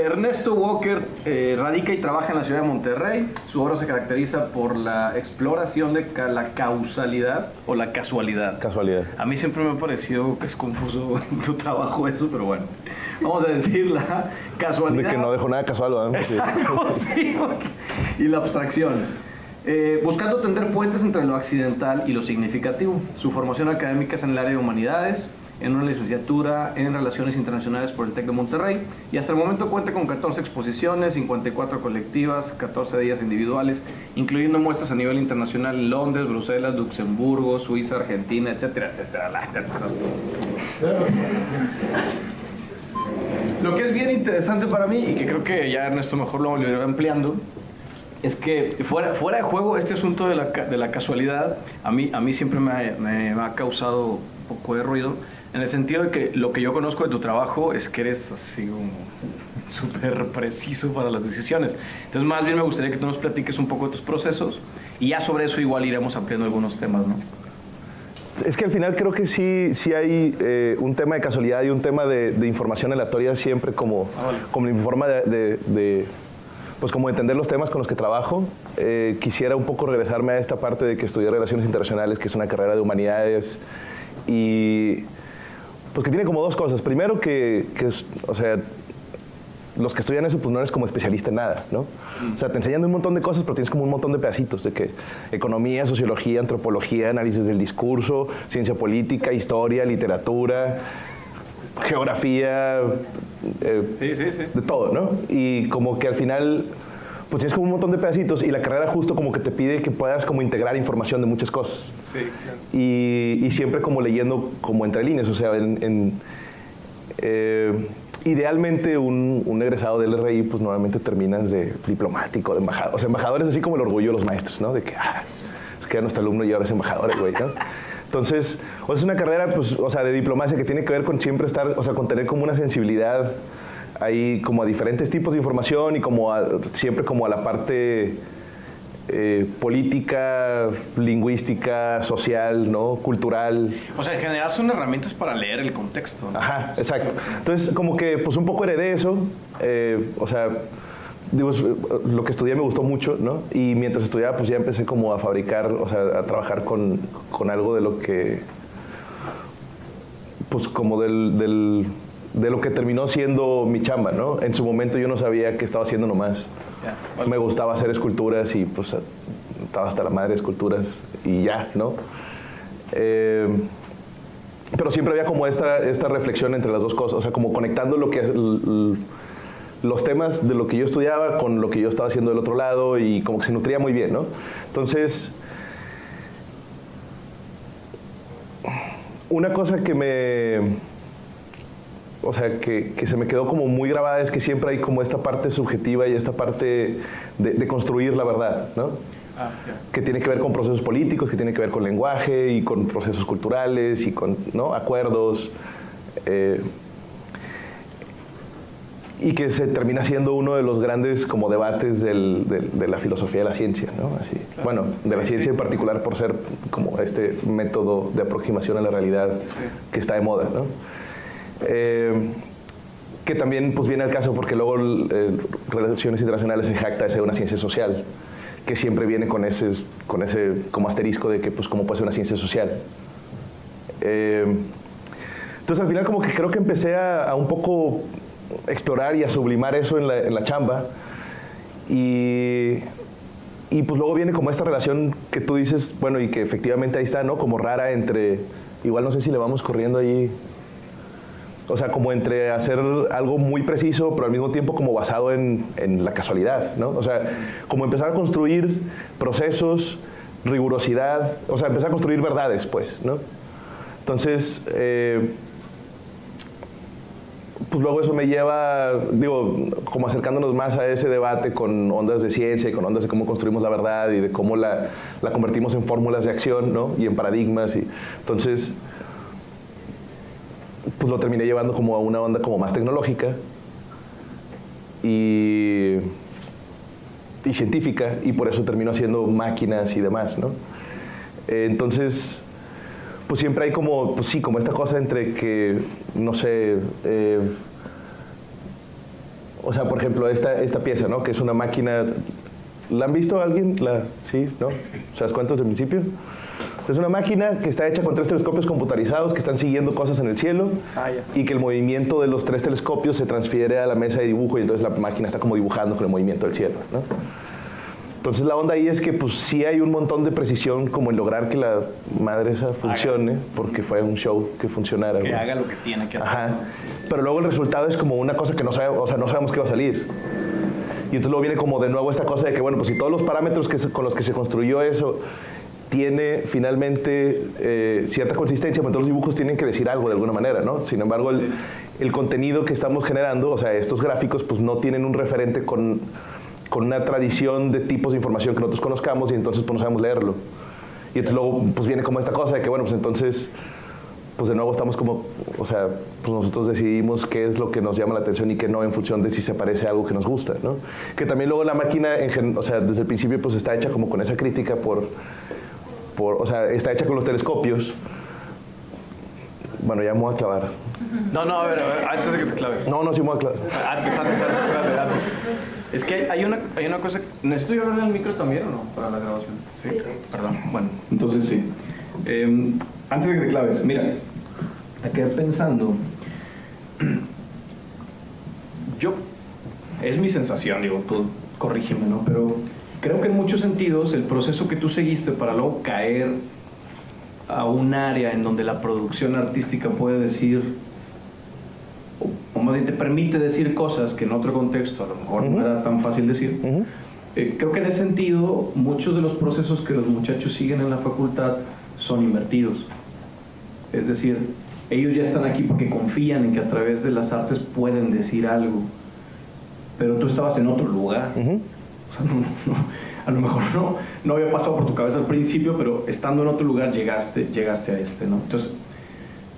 Ernesto Walker radica y trabaja en la ciudad de Monterrey. Su obra se caracteriza por la exploración de la causalidad o la casualidad. Casualidad. A mí siempre me ha parecido que es confuso en tu trabajo eso, pero bueno. Vamos a decir la casualidad. De que no dejo nada casual, ¿verdad? Exacto, sí. Y la abstracción. Buscando tender puentes entre lo accidental y lo significativo. Su formación académica es en el área de humanidades, en una licenciatura en Relaciones Internacionales por el TEC de Monterrey, y hasta el momento cuenta con 14 exposiciones, 54 colectivas, 14 de ellas individuales, incluyendo muestras a nivel internacional en Londres, Bruselas, Luxemburgo, Suiza, Argentina, etcétera, etcétera. Lo que es bien interesante para mí, y que creo que ya Ernesto mejor lo irá ampliando, es que fuera de juego este asunto de la casualidad, a mí siempre me ha causado un poco de ruido, en el sentido de que lo que yo conozco de tu trabajo es que eres así como súper preciso para las decisiones. Entonces, más bien me gustaría que tú nos platiques un poco de tus procesos y ya sobre eso igual iremos ampliando algunos temas, ¿no? Es que al final creo que sí hay un tema de casualidad y un tema de información aleatoria siempre como mi forma pues como entender los temas con los que trabajo. Quisiera un poco regresarme a esta parte de que estudié Relaciones Internacionales, que es una carrera de humanidades, y pues que tiene como dos cosas. Primero o sea, los que estudian eso pues no eres como especialista en nada, ¿no? O sea, te enseñan un montón de cosas, pero tienes como un montón de pedacitos de que economía, sociología, antropología, análisis del discurso, ciencia política, historia, literatura, geografía, de todo, ¿no? Y como que al final pues tienes como un montón de pedacitos y la carrera justo como que te pide que puedas como integrar información de muchas cosas. Sí, claro. Y siempre como leyendo como entre líneas, o sea, idealmente un egresado del RI pues normalmente terminas de diplomático, de embajador. O sea, embajador es así como el orgullo de los maestros, ¿no? De que, es que era nuestro alumno y ahora es embajador, güey, ¿no? Entonces, es una carrera, pues, o sea, de diplomacia que tiene que ver con siempre estar, o sea, con tener como una sensibilidad ahí como a diferentes tipos de información y como siempre como a la parte política, lingüística, social, ¿no? Cultural. O sea, en general son herramientas para leer el contexto, ¿no? Ajá, exacto. Entonces, como que pues un poco heredé eso, o sea, digo, lo que estudié me gustó mucho, ¿no? Y mientras estudiaba, pues ya empecé como a fabricar, o sea, a trabajar con algo de lo que, pues como de lo que terminó siendo mi chamba, ¿no? En su momento yo no sabía qué estaba haciendo nomás. Yeah, vale. Me gustaba hacer esculturas y pues estaba hasta la madre de esculturas y ya, ¿no? Pero siempre había como esta reflexión entre las dos cosas, o sea, como conectando los temas de lo que yo estudiaba con lo que yo estaba haciendo del otro lado y como que se nutría muy bien, ¿no? Entonces, una cosa que que se me quedó como muy grabada es que siempre hay como esta parte subjetiva y esta parte de construir la verdad, ¿no? Que tiene que ver con procesos políticos, que tiene que ver con lenguaje y con procesos culturales y con, ¿no? Acuerdos. Y que se termina siendo uno de los grandes como debates de la filosofía de la ciencia, ¿no? Así, claro. Bueno, de la ciencia en particular por ser como este método de aproximación a la realidad que está de moda, ¿no? Que también pues viene al caso porque luego Relaciones Internacionales se jacta de ser una ciencia social, que siempre viene con ese como asterisco de que pues cómo puede ser una ciencia social. Entonces al final como que creo que empecé a un poco explorar y a sublimar eso en la chamba y pues luego viene como esta relación que tú dices, bueno, y que efectivamente ahí está, ¿no? Como rara entre, igual no sé si le vamos corriendo ahí, o sea, como entre hacer algo muy preciso, pero al mismo tiempo como basado en la casualidad, ¿no? O sea, como empezar a construir procesos, rigurosidad, o sea, empezar a construir verdades, pues, ¿no? Entonces, pues luego eso me lleva, digo, como acercándonos más a ese debate con ondas de ciencia y con ondas de cómo construimos la verdad y de cómo la convertimos en fórmulas de acción, ¿no? Y en paradigmas. Y entonces, pues lo terminé llevando como a una onda como más tecnológica y científica, y por eso termino haciendo máquinas y demás, ¿no? Entonces, pues siempre hay como, pues sí, como esta cosa entre que, no sé, O sea, por ejemplo, esta pieza, ¿no? Que es una máquina... ¿La han visto alguien? ¿Sí? ¿No? ¿Sabes cuánto desde el principio? Es una máquina que está hecha con 3 telescopios computarizados que están siguiendo cosas en el cielo y que el movimiento de los 3 telescopios se transfiere a la mesa de dibujo y entonces la máquina está como dibujando con el movimiento del cielo, ¿no? Entonces la onda ahí es que pues sí hay un montón de precisión como en lograr que la madre esa funcione, porque fue un show que funcionara. Que haga lo que tiene que hacer. Ajá. Pero luego el resultado es como una cosa que no sabemos qué va a salir. Y entonces luego viene como de nuevo esta cosa de que, bueno, pues si todos los parámetros con los que se construyó eso tiene finalmente cierta consistencia, pues todos los dibujos tienen que decir algo de alguna manera, ¿no? Sin embargo, el contenido que estamos generando, o sea, estos gráficos, pues no tienen un referente con una tradición de tipos de información que nosotros conozcamos y entonces pues no sabemos leerlo. Y entonces luego pues viene como esta cosa de que, bueno, pues entonces, pues de nuevo estamos como, o sea, pues nosotros decidimos qué es lo que nos llama la atención y qué no en función de si se parece a algo que nos gusta, ¿no? Que también luego la máquina, o sea, desde el principio pues está hecha como con esa crítica o sea, está hecha con los telescopios. Bueno, ya me voy a clavar. No, a ver, antes de que te claves. No, sí me voy a clavar. Antes. Es que hay una cosa... ¿Necesito yo hablar en el micro también o no? Para la grabación. Sí. Perdón. Bueno, entonces sí. Antes de que te claves, mira, me quedé pensando... Es mi sensación, digo, tú corrígeme, ¿no? Pero creo que en muchos sentidos el proceso que tú seguiste para luego caer a un área en donde la producción artística puede decir, o más bien te permite decir cosas que en otro contexto a lo mejor no era tan fácil decir. Creo que en ese sentido muchos de los procesos que los muchachos siguen en la facultad son invertidos. Es decir, ellos ya están aquí porque confían en que a través de las artes pueden decir algo, pero tú estabas en otro lugar. O sea, a lo mejor no había pasado por tu cabeza al principio, pero estando en otro lugar llegaste a este, ¿no? Entonces,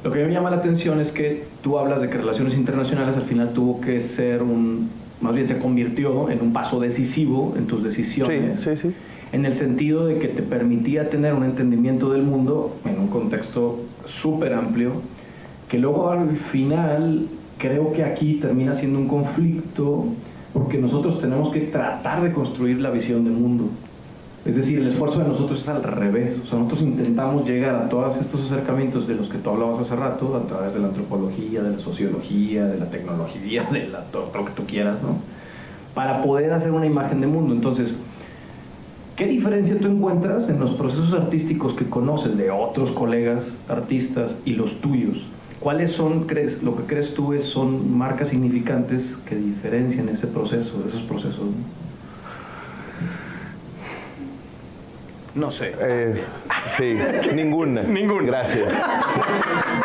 lo que me llama la atención es que tú hablas de que relaciones internacionales al final tuvo que ser más bien se convirtió en un paso decisivo en tus decisiones. Sí. En el sentido de que te permitía tener un entendimiento del mundo en un contexto súper amplio, que luego al final creo que aquí termina siendo un conflicto, porque nosotros tenemos que tratar de construir la visión del mundo. Es decir, el esfuerzo de nosotros es al revés. O sea, nosotros intentamos llegar a todos estos acercamientos de los que tú hablabas hace rato, a través de la antropología, de la sociología, de la tecnología, todo lo que tú quieras, ¿no? Para poder hacer una imagen de mundo. Entonces, ¿qué diferencia tú encuentras en los procesos artísticos que conoces de otros colegas artistas y los tuyos? ¿Cuáles son, lo que crees tú son marcas significantes que diferencian esos procesos? No sé. Sí, ninguna. Gracias.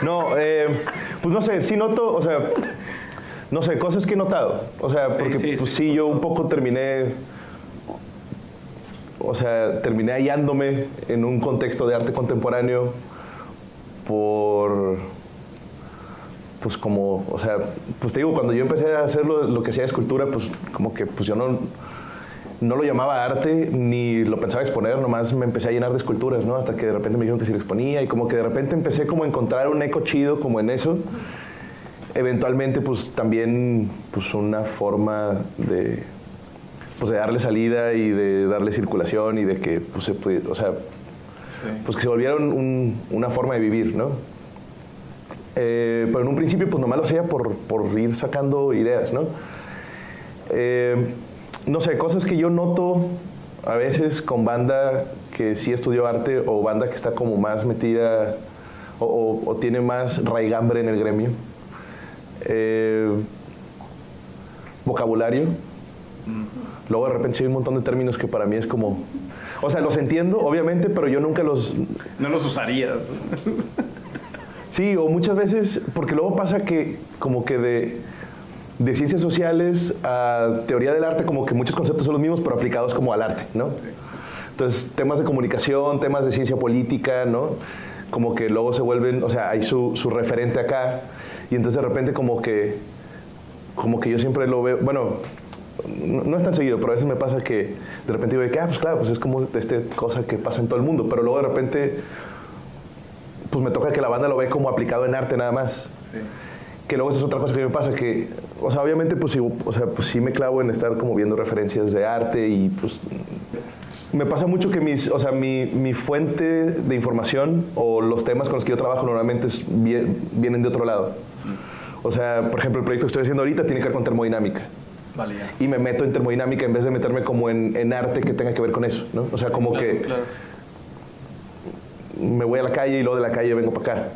No, pues no sé, sí noto, o sea, no sé, cosas que he notado. O sea, porque sí, yo un poco terminé hallándome en un contexto de arte contemporáneo pues como, o sea, pues te digo, cuando yo empecé a hacer lo que hacía de escultura, pues como que pues yo no lo llamaba arte ni lo pensaba exponer, nomás me empecé a llenar de esculturas, ¿no? Hasta que de repente me dijeron que sí lo exponía y como que de repente empecé como a encontrar un eco chido como en eso. Eventualmente pues también pues una forma de darle salida y de darle circulación y de que pues se puede, o sea, pues que se volvieron una forma de vivir, ¿no? Pero en un principio pues nomás lo hacía por ir sacando ideas, ¿no? No sé, cosas que yo noto a veces con banda que sí estudió arte o banda que está como más metida o tiene más raigambre en el gremio. Vocabulario. Luego de repente sí hay un montón de términos que para mí es como... O sea, los entiendo, obviamente, pero yo nunca los... No los usarías. Sí, o muchas veces, porque luego pasa que como que de ciencias sociales a teoría del arte, como que muchos conceptos son los mismos, pero aplicados como al arte, ¿no? Sí. Entonces, temas de comunicación, temas de ciencia política, ¿no? Como que luego se vuelven, o sea, hay su referente acá, y entonces de repente como que yo siempre lo veo, bueno, no es tan seguido, pero a veces me pasa que de repente digo, pues claro, pues es como esta cosa que pasa en todo el mundo, pero luego de repente, pues me toca que la banda lo ve como aplicado en arte nada más. Sí. Que luego esa es otra cosa que me pasa, que, o sea, obviamente, pues sí me clavo en estar como viendo referencias de arte y, pues, me pasa mucho que mi fuente de información o los temas con los que yo trabajo normalmente vienen de otro lado. O sea, por ejemplo, el proyecto que estoy haciendo ahorita tiene que ver con termodinámica. Vale, ya. Y me meto en termodinámica en vez de meterme como en arte que tenga que ver con eso, ¿no? O sea, como que me voy a la calle y luego de la calle vengo para acá.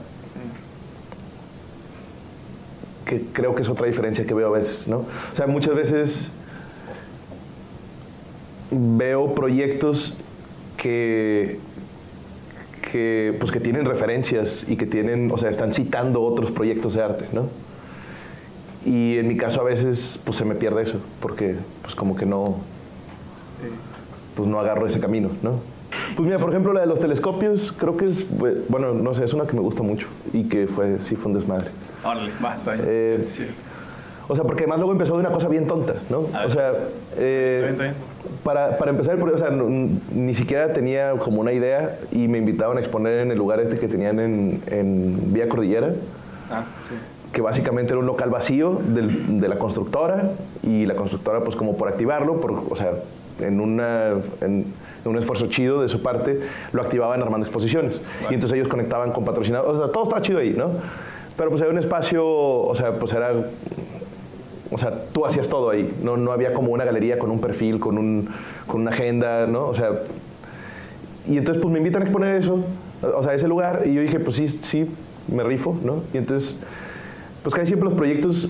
Que creo que es otra diferencia que veo a veces, ¿no? O sea, muchas veces veo proyectos que tienen referencias y que tienen, o sea, están citando otros proyectos de arte, ¿no? Y en mi caso a veces pues se me pierde eso, porque pues como que no, pues no agarro ese camino, ¿no? Pues mira, por ejemplo, la de los telescopios, creo que es, bueno, no sé, es una que me gusta mucho y que sí fue un desmadre. Órale, va, está bien. Sí. O sea, porque además luego empezó de una cosa bien tonta, ¿no? O sea, está bien. Para empezar, o sea, ni siquiera tenía como una idea y me invitaban a exponer en el lugar este que tenían en Vía Cordillera. Sí. Que básicamente era un local vacío de la constructora y la constructora, pues como por activarlo, o sea, en un esfuerzo chido de su parte, lo activaban armando exposiciones. Bueno. Y entonces ellos conectaban con patrocinadores, o sea, todo estaba chido ahí, ¿no? Pero pues había un espacio, o sea, pues era... O sea, tú hacías todo ahí, no había como una galería con un perfil, con una agenda, ¿no? O sea, y entonces pues me invitan a exponer eso, o sea, ese lugar, y yo dije, pues sí, me rifo, ¿no? Y entonces, pues casi siempre los proyectos,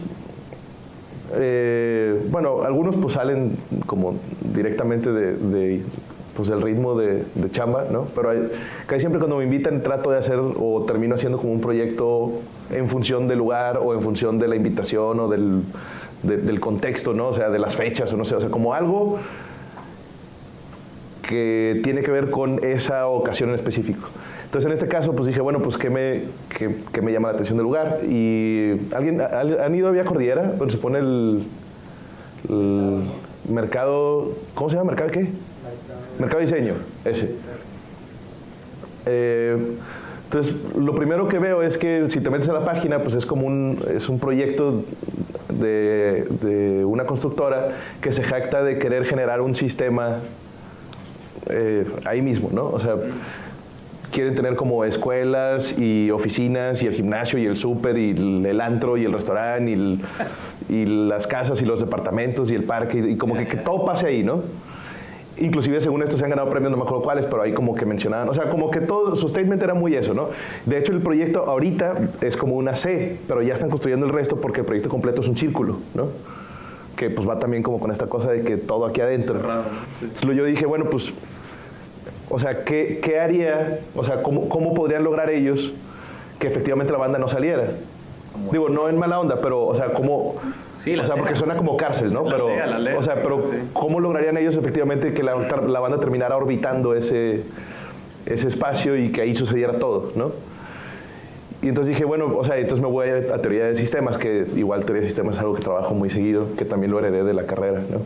bueno, algunos pues salen como directamente pues del ritmo de chamba, ¿no? Pero casi siempre cuando me invitan trato de hacer o termino haciendo como un proyecto en función del lugar o en función de la invitación o del contexto, ¿no? O sea, de las fechas o no sé, o sea, como algo que tiene que ver con esa ocasión en específico. Entonces, en este caso, pues dije, bueno, pues ¿qué me llama la atención del lugar? Y ¿han ido a Vía Cordillera? Donde se pone el mercado, ¿cómo se llama? ¿Mercado qué? Mercado de diseño, ese. Entonces, lo primero que veo es que si te metes a la página, pues es como un proyecto de una constructora que se jacta de querer generar un sistema ahí mismo, ¿no? O sea, quieren tener como escuelas y oficinas y el gimnasio y el súper y el antro y el restaurante y las casas y los departamentos y el parque y como que todo pase ahí, ¿no? Inclusive según esto se han ganado premios, no me acuerdo cuáles, pero ahí como que mencionaban, o sea, como que todo su statement era muy eso, ¿no? De hecho el proyecto ahorita es como una C, pero ya están construyendo el resto porque el proyecto completo es un círculo, ¿no? Que pues va también como con esta cosa de que todo aquí adentro. Cerrado, ¿no? Sí. Entonces yo dije, bueno, pues, o sea, ¿qué haría? O sea, ¿cómo podrían lograr ellos que efectivamente la banda no saliera? Digo, no en mala onda, pero, o sea, ¿cómo...? Sí, o sea, porque suena como cárcel, ¿no? Pero, o sea, pero sí. ¿Cómo lograrían ellos efectivamente que la banda terminara orbitando ese espacio y que ahí sucediera todo, ¿no? Y entonces dije, bueno, o sea, entonces me voy a teoría de sistemas, que igual teoría de sistemas es algo que trabajo muy seguido, que también lo heredé de la carrera, ¿no?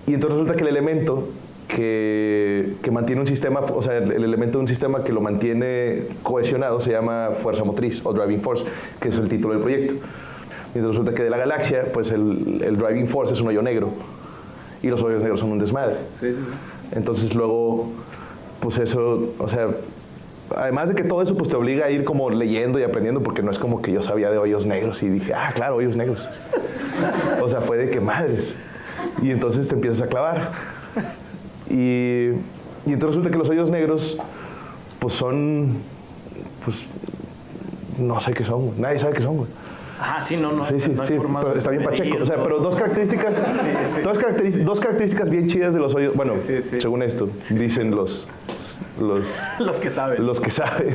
Y entonces resulta que el elemento que mantiene un sistema, o sea, el elemento de un sistema que lo mantiene cohesionado se llama fuerza motriz o driving force, que es el título del proyecto. Y resulta que de la galaxia, pues el driving force es un hoyo negro. Y los hoyos negros son un desmadre. Sí. Entonces luego, pues eso, o sea, además de que todo eso pues te obliga a ir como leyendo y aprendiendo, porque no es como que yo sabía de hoyos negros y dije, claro, hoyos negros. O sea, fue de que madres. Y entonces te empiezas a clavar. Y entonces resulta que los hoyos negros, pues son, pues, no sé qué son, güey. Nadie sabe qué son, güey. Sí, no. Sí, pero está bien pacheco. O sea, pero dos características bien chidas de los hoyos. Bueno, según esto, dicen los que saben. Los que saben.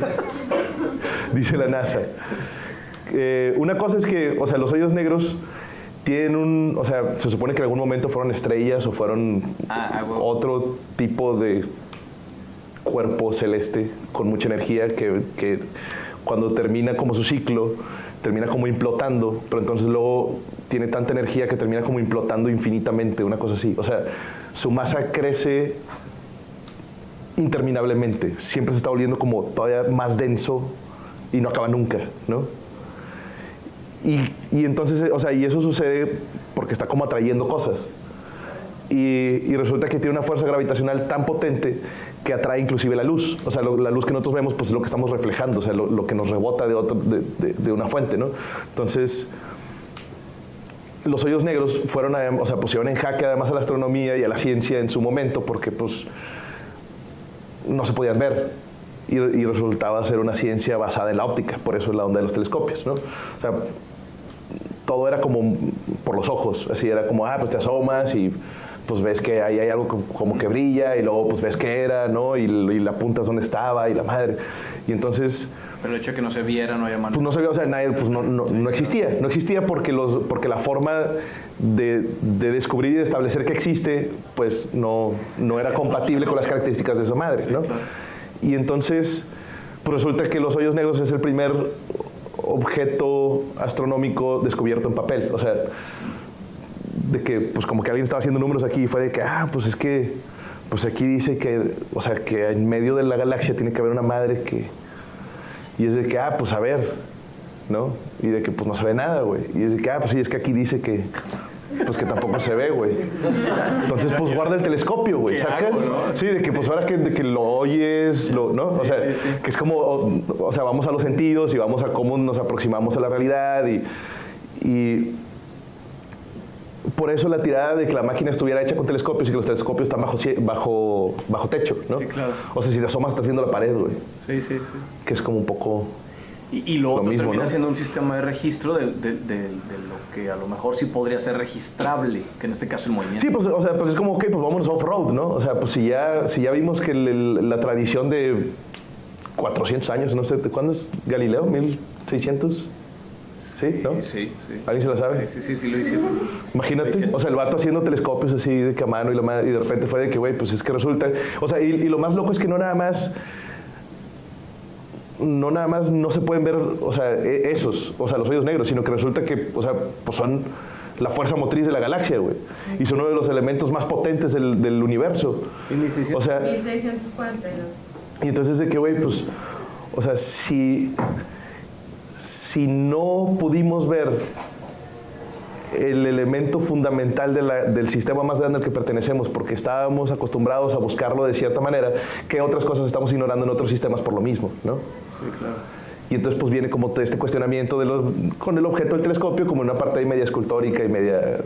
Dice la NASA. Una cosa es que, o sea, los hoyos negros tienen o sea, se supone que en algún momento fueron estrellas o fueron otro tipo de cuerpo celeste con mucha energía que cuando termina como su ciclo termina como implotando, pero entonces luego tiene tanta energía que termina como implotando infinitamente, una cosa así. O sea, su masa crece interminablemente, siempre se está volviendo como todavía más denso y no acaba nunca, ¿no? Y entonces, o sea, y eso sucede porque está como atrayendo cosas. Y resulta que tiene una fuerza gravitacional tan potente que atrae inclusive la luz. O sea, la luz que nosotros vemos, pues es lo que estamos reflejando, o sea, lo que nos rebota de una fuente, ¿no? Entonces, los hoyos negros fueron, o sea, pusieron en jaque además a la astronomía y a la ciencia en su momento porque, pues, no se podían ver. Y resultaba ser una ciencia basada en la óptica, por eso es la onda de los telescopios, ¿no? O sea, todo era como por los ojos, así era como, pues te asomas y pues ves que ahí hay algo como que brilla y luego pues ves qué era, ¿no? Y la apuntas dónde estaba y la madre. Y entonces... Pero el hecho de que no se viera, no había manera. Pues no se veía, o sea, nadie, pues no existía. No existía porque la forma de descubrir y de establecer que existe, pues no era compatible con las características de esa madre, ¿no? Y entonces, pues resulta que los hoyos negros es el primer objeto astronómico descubierto en papel. O sea, de que, pues como que alguien estaba haciendo números aquí y fue de que, pues es que, pues aquí dice que, o sea, que en medio de la galaxia tiene que haber una madre que... Y es de que, pues a ver, ¿no? Y de que, pues no se ve nada, güey. Y es de que, pues sí, es que aquí dice que... Pues que tampoco se ve, güey. Entonces, pues guarda el telescopio, güey, ¿sacas? Hago, ¿no? Sí, de que pues ahora que lo oyes, ¿no? O sea, que es como, o sea, vamos a los sentidos y vamos a cómo nos aproximamos a la realidad y por eso la tirada de que la máquina estuviera hecha con telescopios y que los telescopios están bajo techo, ¿no? Sí, claro. O sea, si te asomas estás viendo la pared, güey. Sí. Que es como un poco... Y lo otro mismo, termina ¿no? siendo un sistema de registro de lo que a lo mejor sí podría ser registrable, que en este caso el movimiento. Sí, pues, o sea, pues es como, ok, pues vámonos off-road, ¿no? O sea, pues si ya vimos que la tradición de 400 años, no sé, ¿de cuándo es Galileo? ¿1600? ¿Sí? ¿No? Sí. ¿Alguien se la sabe? Sí, lo hicieron. Imagínate, o sea, el vato haciendo telescopios así de que a mano y de repente fue de que, güey, pues es que resulta... O sea, y lo más loco es que no nada más no se pueden ver, o sea, o sea, los hoyos negros, sino que resulta que, o sea, pues son la fuerza motriz de la galaxia, güey. Y son uno de los elementos más potentes del universo. O sea, 1642. y entonces de que, güey, pues, o sea, si no pudimos ver el elemento fundamental del sistema más grande al que pertenecemos, porque estábamos acostumbrados a buscarlo de cierta manera, ¿qué otras cosas estamos ignorando en otros sistemas por lo mismo, ¿no? Sí, claro. Y entonces pues viene como este cuestionamiento con el objeto del telescopio como una parte ahí media escultórica y media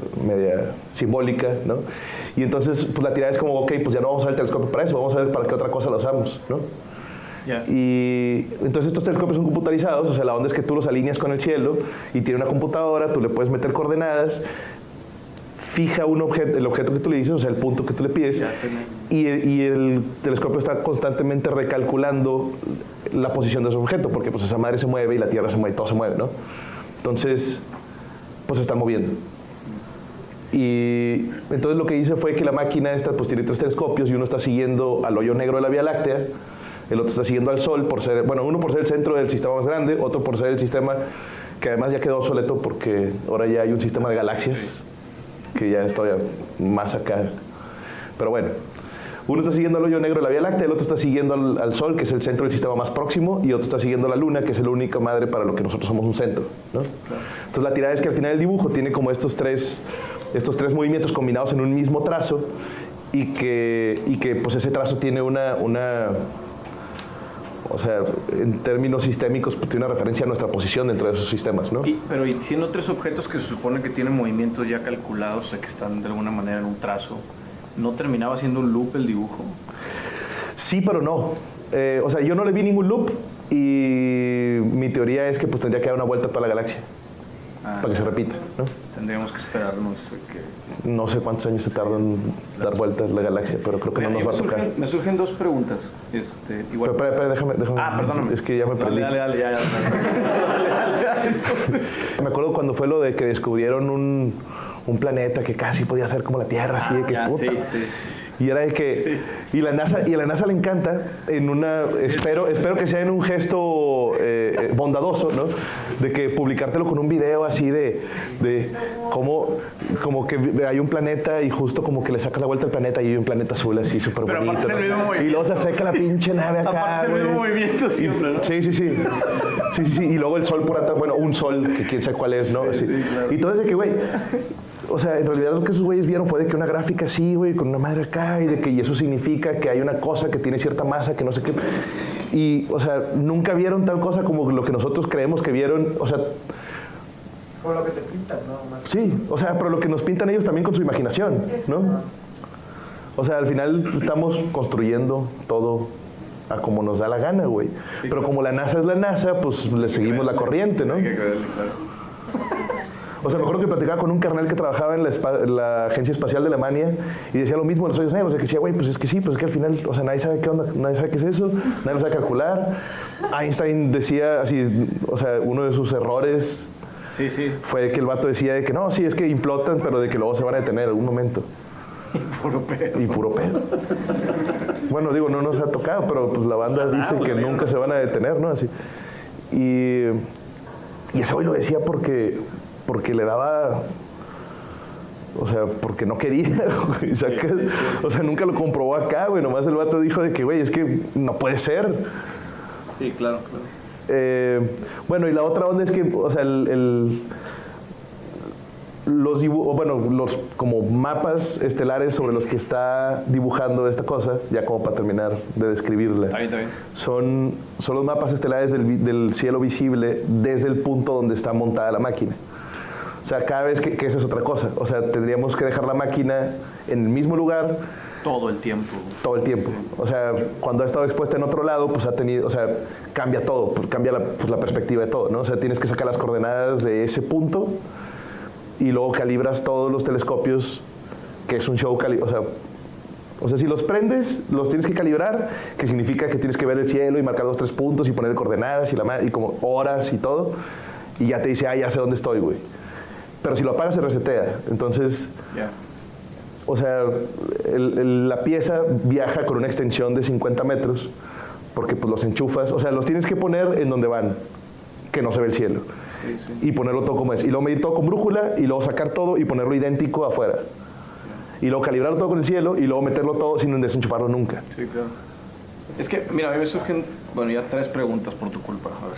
simbólica, ¿no? Y entonces pues la tirada es como, ok, pues ya no vamos a usar el telescopio para eso, vamos a ver para qué otra cosa lo usamos, ¿no? Yeah. Y entonces estos telescopios son computarizados, o sea, la onda es que tú los alineas con el cielo y tiene una computadora, tú le puedes meter coordenadas, fija el objeto que tú le dices, o sea, el punto que tú le pides, y el telescopio está constantemente recalculando la posición de ese objeto, porque pues esa madre se mueve y la Tierra se mueve y todo se mueve, ¿no? Entonces, pues se están moviendo. Y entonces lo que hice fue que la máquina esta pues tiene 3 telescopios y uno está siguiendo al hoyo negro de la Vía Láctea, el otro está siguiendo al Sol por ser, bueno, uno por ser el centro del sistema más grande, otro por ser el sistema que además ya quedó obsoleto porque ahora ya hay un sistema de galaxias que ya está más acá. Pero bueno, uno está siguiendo al hoyo negro de la Vía Láctea, el otro está siguiendo al Sol, que es el centro del sistema más próximo, y otro está siguiendo a la Luna, que es la única madre para lo que nosotros somos un centro, ¿no? Claro. Entonces la tirada es que al final el dibujo tiene como estos tres movimientos combinados en un mismo trazo y que pues ese trazo tiene o sea, en términos sistémicos, pues tiene una referencia a nuestra posición dentro de esos sistemas, ¿no? Pero siendo 3 objetos que se supone que tienen movimientos ya calculados, o sea, que están de alguna manera en un trazo, ¿no terminaba siendo un loop el dibujo? Sí, pero no. O sea, yo no le vi ningún loop y mi teoría es que pues tendría que dar una vuelta a toda la galaxia para que se repita, ¿no? Tendríamos que esperarnos No sé cuántos años se tardan en dar vueltas la galaxia, pero creo que no nos va a tocar. Me surgen 2 preguntas. Igual. Pero déjame. Perdóname. Es que ya me perdí. Dale, ya. Me acuerdo cuando fue lo de que descubrieron un planeta que casi podía ser como la Tierra, así de que puta. Sí. Y era de que, Y a la NASA le encanta, espero que sea en un gesto bondadoso, ¿no? De que publicártelo con un video así de como que hay un planeta y justo como que le saca la vuelta al planeta y hay un planeta azul así súper bonito, ¿no? Y luego se seca la pinche nave acá. Aparte es el mismo movimiento siempre, ¿no? Sí. Y luego el sol por atrás, bueno, un sol, que quién sabe cuál es, ¿no? Sí, claro. Y todo es de que, güey, o sea, en realidad lo que esos güeyes vieron fue de que una gráfica así, güey, con una madre acá, y eso significa que hay una cosa que tiene cierta masa, que no sé qué. Y, o sea, nunca vieron tal cosa como lo que nosotros creemos que vieron, o sea... Como lo que te pintan, ¿no? Sí, o sea, pero lo que nos pintan ellos también con su imaginación, ¿no? O sea, al final estamos construyendo todo a como nos da la gana, güey. Pero como la NASA es la NASA, pues le seguimos la corriente, ¿no? Hay que creerle, claro. O sea, me acuerdo que platicaba con un carnal que trabajaba en la Agencia Espacial de Alemania y decía lo mismo de los hoyos negros. O sea, que decía, güey, pues es que sí, pues es que al final, o sea, nadie sabe qué onda, nadie sabe qué es eso, nadie lo sabe calcular. Einstein decía así, o sea, uno de sus errores fue que el vato decía de que no, sí, es que implotan, pero de que luego se van a detener en algún momento. Y puro pedo. Bueno, digo, no nos ha tocado, pero pues la banda dice que nunca se van a detener, ¿no? Así. Y ese güey lo decía porque le daba, o sea, porque no quería, güey, o sea, nunca lo comprobó acá, güey, nomás el vato dijo de que, güey, es que no puede ser. Sí, claro. Bueno, y la otra onda es que, o sea, los como mapas estelares sobre los que está dibujando esta cosa, ya como para terminar de describirla. Está bien. Son los mapas estelares del cielo visible desde el punto donde está montada la máquina. O sea, cada vez que eso es otra cosa. O sea, tendríamos que dejar la máquina en el mismo lugar. Todo el tiempo. Todo el tiempo. O sea, cuando ha estado expuesta en otro lado, pues cambia todo, cambia la perspectiva de todo, ¿no? O sea, tienes que sacar las coordenadas de ese punto y luego calibras todos los telescopios, que es un show, o sea, si los prendes, los tienes que calibrar, que significa que tienes que ver el cielo y marcar 2, 3 puntos y poner coordenadas y como horas y todo, y ya te dice, ya sé dónde estoy, güey. Pero si lo apagas se resetea, entonces... O sea, la pieza viaja con una extensión de 50 metros, porque pues los enchufas, o sea, los tienes que poner en donde van, que no se ve el cielo. Y ponerlo todo como es. Y luego medir todo con brújula, y luego sacar todo y ponerlo idéntico afuera. Y luego calibrarlo todo con el cielo, y luego meterlo todo sin desenchufarlo nunca. Sí, claro. Es que, mira, a mí me surgen, ya 3 preguntas por tu culpa. A ver.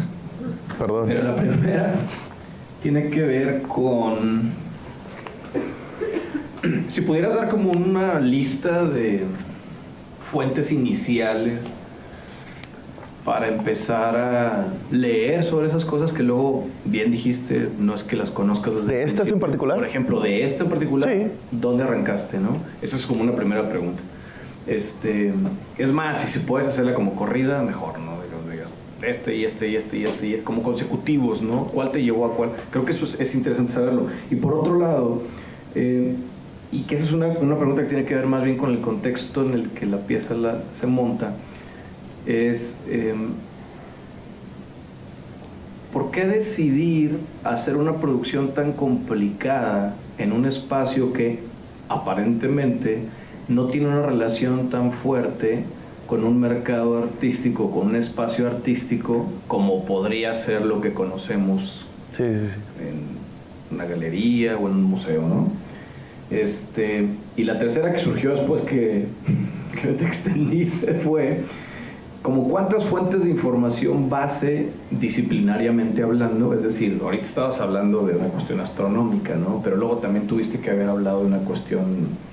Perdón. Pero la primera tiene que ver con... Si pudieras dar como una lista de fuentes iniciales para empezar a leer sobre esas cosas que luego, bien dijiste, no es que las conozcas desde ¿De estas en particular? Por ejemplo, de esta en particular, sí. ¿Dónde arrancaste, no? Esa es como una primera pregunta. Es más, si puedes hacerla como corrida, mejor, ¿no? Digas, como consecutivos, ¿no? ¿Cuál te llevó a cuál? Creo que eso es interesante saberlo. Y por otro lado, y que esa es una pregunta que tiene que ver más bien con el contexto en el que la pieza se monta, es ¿por qué decidir hacer una producción tan complicada en un espacio que aparentemente no tiene una relación tan fuerte con un mercado artístico, con un espacio artístico como podría ser lo que conocemos en una galería o en un museo, ¿no? Y la tercera que surgió después que te extendiste fue como cuántas fuentes de información base disciplinariamente hablando, es decir, ahorita estabas hablando de una cuestión astronómica, ¿no? Pero luego también tuviste que haber hablado de una cuestión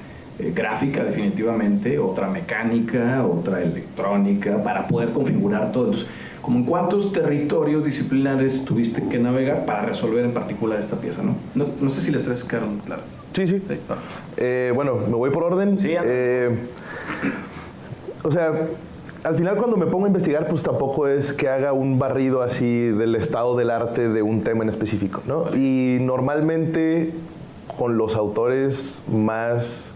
gráfica definitivamente, otra mecánica, otra electrónica, para poder configurar todo. Entonces, como en cuántos territorios disciplinares tuviste que navegar para resolver en particular esta pieza, ¿no? No sé si las 3 quedaron claras. Sí. Bueno, me voy por orden. Sí, o sea, al final cuando me pongo a investigar, pues tampoco es que haga un barrido así del estado del arte de un tema en específico, ¿no? Y normalmente con los autores más